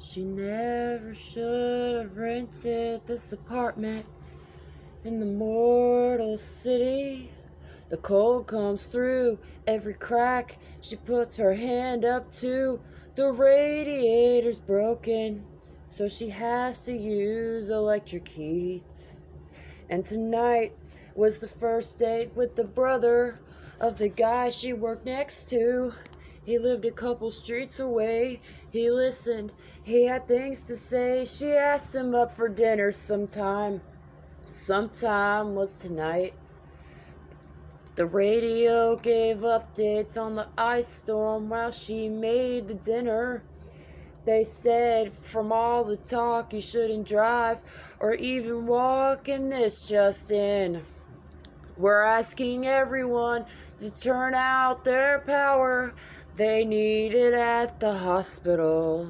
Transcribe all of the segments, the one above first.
She never should have rented this apartment in the mortal city. The cold comes through every crack she puts her hand up to. The radiator's broken, so she has to use electric heat. And tonight was the first date with the brother of the guy she worked next to. He lived a couple streets away. He listened, he had things to say. She asked him up for dinner sometime. Sometime was tonight. The radio gave updates on the ice storm while she made the dinner. They said from all the talk you shouldn't drive or even walk, and this just in. We're asking everyone to turn out their power. They need it at the hospital.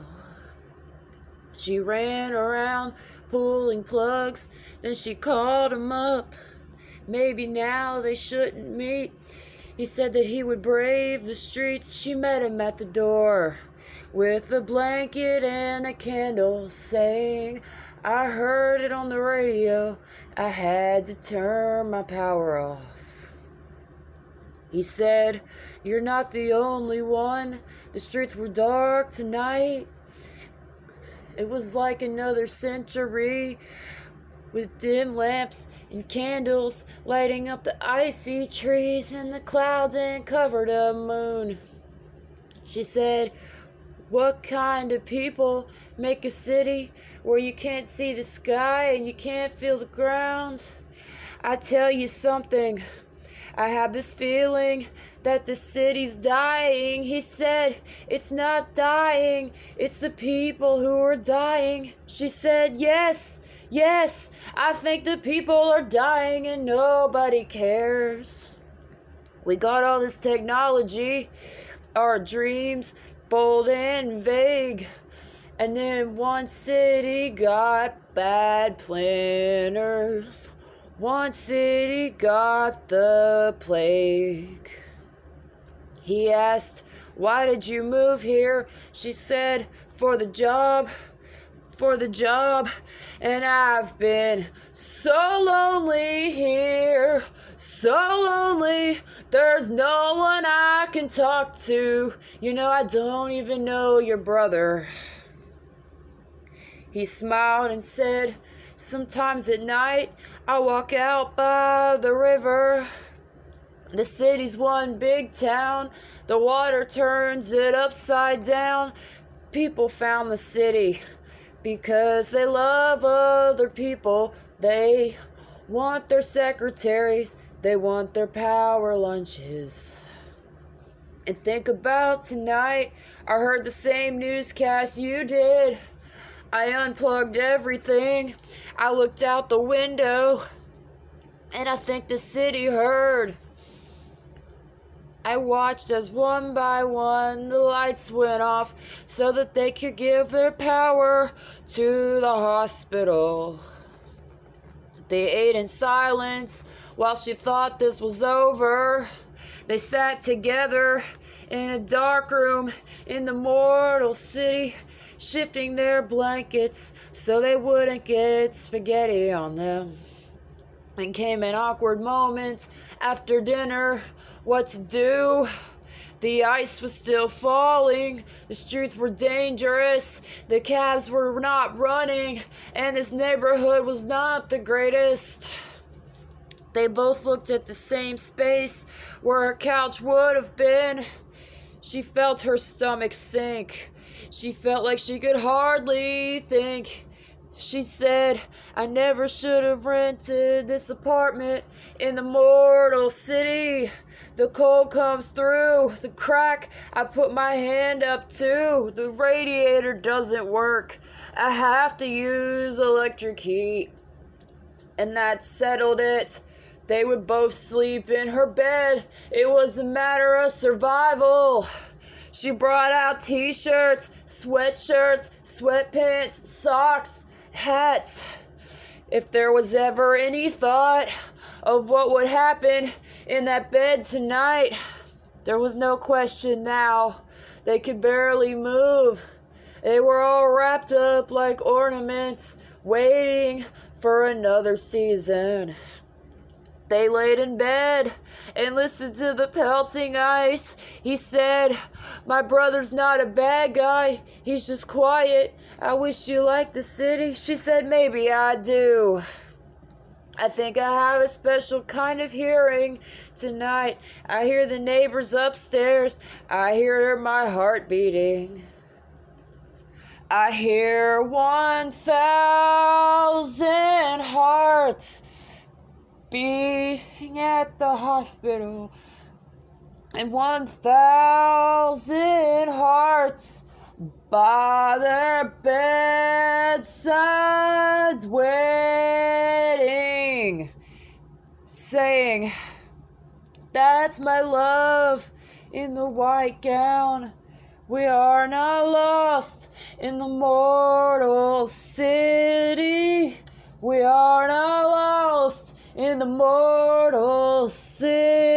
She ran around pulling plugs, then she called him up. Maybe now they shouldn't meet. He said that he would brave the streets. She met him at the door with a blanket and a candle, saying, I heard it on the radio. I had to turn my power off. He said, you're not the only one. The streets were dark tonight. It was like another century, with dim lamps and candles lighting up the icy trees and the clouds and covered a moon. She said, what kind of people make a city where you can't see the sky and you can't feel the ground? I tell you something, I have this feeling that the city's dying. He said, it's not dying, it's the people who are dying. She said, yes, I think the people are dying and nobody cares. We got all this technology, our dreams bold and vague, and then one city got bad planners. One city got the plague. He asked, why did you move here? She said, for the job. And I've been so lonely here, so lonely. There's no one I can talk to. You know, I don't even know your brother. He smiled and said, sometimes at night I walk out by the river. The city's one big town. The water turns it upside down. People found the city because they love other people. They want their secretaries. They want their power lunches. And think about tonight. I heard the same newscast you did. I unplugged everything. I looked out the window, and I think the city heard. I watched as one by one the lights went off so that they could give their power to the hospital. They ate in silence while she thought this was over. They sat together in a dark room in the mortal city, shifting their blankets so they wouldn't get spaghetti on them. And came an awkward moment after dinner. What to do? The ice was still falling. The streets were dangerous. The cabs were not running. And this neighborhood was not the greatest. They both looked at the same space where her couch would have been. She felt her stomach sink. She felt like she could hardly think. She said, I never should have rented this apartment in the mortal city. The cold comes through the crack I put my hand up to. The radiator doesn't work. I have to use electric heat. And that settled it. They would both sleep in her bed. It was a matter of survival. She brought out t-shirts, sweatshirts, sweatpants, socks, hats. If there was ever any thought of what would happen in that bed tonight, there was no question now. They could barely move. They were all wrapped up like ornaments, waiting for another season. They laid in bed and listened to the pelting ice. He said, "My brother's not a bad guy, he's just quiet. I wish you liked the city." She said, "Maybe I do. I think I have a special kind of hearing tonight. I hear the neighbors upstairs. I hear my heart beating. I hear 1,000 hearts beating at the hospital, and 1,000 hearts by their bedsides waiting, saying, 'That's my love in the white gown. We are not lost in the mortal city. We are not lost in the mortal city.'"